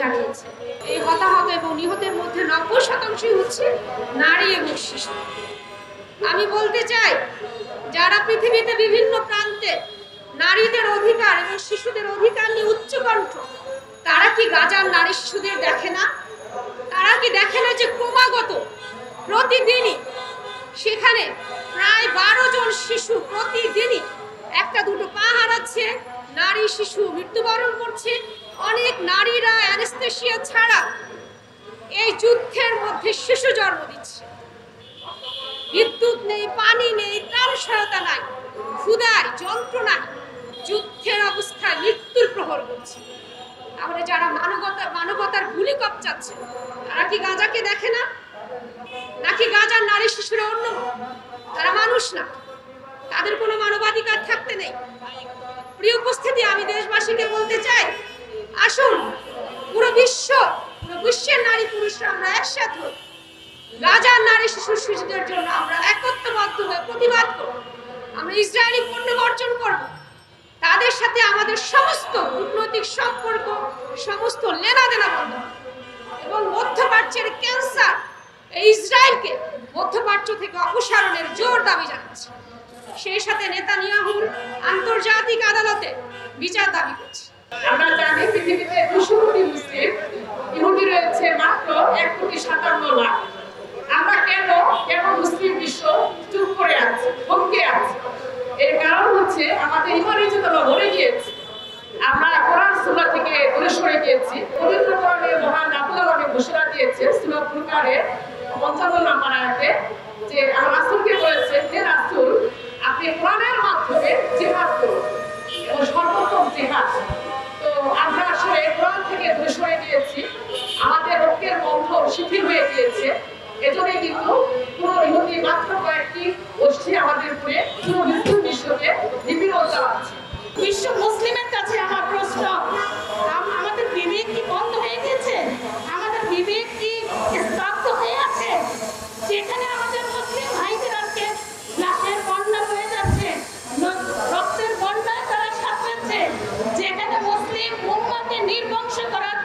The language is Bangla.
জানিয়েছে। এই হতাহত এবং নিহতের মধ্যে 90% হচ্ছে নারী এবং শিশু। আমি বলতে চাই, যারা পৃথিবীতে বিভিন্ন প্রান্তে নারীদের অধিকার এবং শিশুদের অধিকার নিয়ে উচ্চকণ্ঠ, তারা কি গাজার নারী শিশুদের দেখে না? তারা কি দেখে না যে ক্রমাগত প্রতিদিনই সেখানে প্রায় 12 জন শিশু প্রতিদিনই একটা দুটো পা হারাচ্ছে, নারী শিশু মৃত্যুবরণ করছে, অনেক নারীরা অ্যানেস্থেসিয়া ছাড়া এই যুদ্ধের মধ্যে শিশু জন্ম দিচ্ছে। বিদ্যুৎ নেই, পানি নেই, ত্রাণ সহায়তা নাই, ক্ষুধায় যন্ত্রণায় যুদ্ধের অবস্থায় মৃত্যুর প্রহর করছে। তাহলে যারা মানবতার ভূমিকম্প চাচ্ছে, তারা কি গাজাকে দেখে না? নাকি গাজার নারী শিশুরা অন্য? তারা মানুষ না? তাদের কোনো মানবাধিকার থাকতে নেই? প্রিয় উপস্থিতি, আমি দেশবাসীকে বলতে চাই, আসুন পুরো বিশ্বের নারী পুরুষরা আমরা একসাথে হই। গাজার নারী শিশুদের জন্য আমরা একত্রবদ্ধ হয়ে প্রতিবাদ করব। আমরা ইসরায়েলি পণ্য বর্জন করব। তাদের সাথে আমাদের সমস্ত কূটনৈতিক সম্পর্ক, সমস্ত লেনাদেনা বন্ধ এবং মধ্যপ্রাচ্যের ক্যান্সার ইসরায়েলকে মধ্যপ্রাচ্য থেকে অপসারণের জোর দাবি জানাচ্ছি। সেই সাথে নেতানিয়াহুর আন্তর্জাতিক আদালতে বিচার দাবি করছি। আমরা জানি পৃথিবীতে 200 কোটি মুসলিম, ইহুদি রয়েছে মাত্র 1,57,00,000। আমরা কেন মুসলিম বিশ্ব চুপ করে আছে, থমকে আছে? এর কারণ হচ্ছে আমাদের ইমানি চেতনা মরে গিয়েছে। আমরা কোরআন সুন্নাহ থেকে দূরে সরে গিয়েছি। পবিত্র কোরআনে মহান রাব্বুল আলামিন ঘোষণা দিয়েছে সূরা ফুরকানের 55 নম্বর আয়াতে যে আমার রাসূলকে বলেছেন, হে রাসূল, আপনি কোরআনের মাধ্যমে জিহাদ করুন, এবং সর্বোত্তম জিহাদ। তো আমরা আসলে কোরআন থেকে দূরে সরে গিয়েছি, আমাদের ঐক্যের বন্ধন শিথিল হয়ে গিয়েছে। এজন্যই কিন্তু পুরো ইহুদি মাত্র কয়েকটি গোষ্ঠী আমাদের উপরে পুরো বিশ্বকে নিপীড়ন চালাচ্ছে। বিশ্ব মুসলিমের কাছে আমার প্রশ্ন, আমাদের বিবেক কি বন্ধ হয়ে গেছে? আমাদের বিবেক কি স্তব্ধ হয়ে আছে? যেখানে আমাদের মুসলিম ভাইদের আজকে লাশের বন্যা হয়ে যাচ্ছে, রক্তের বন্যায় তারা সাঁতরাচ্ছে, যেখানে মুসলিম উম্মাহকে নির্বংশ করার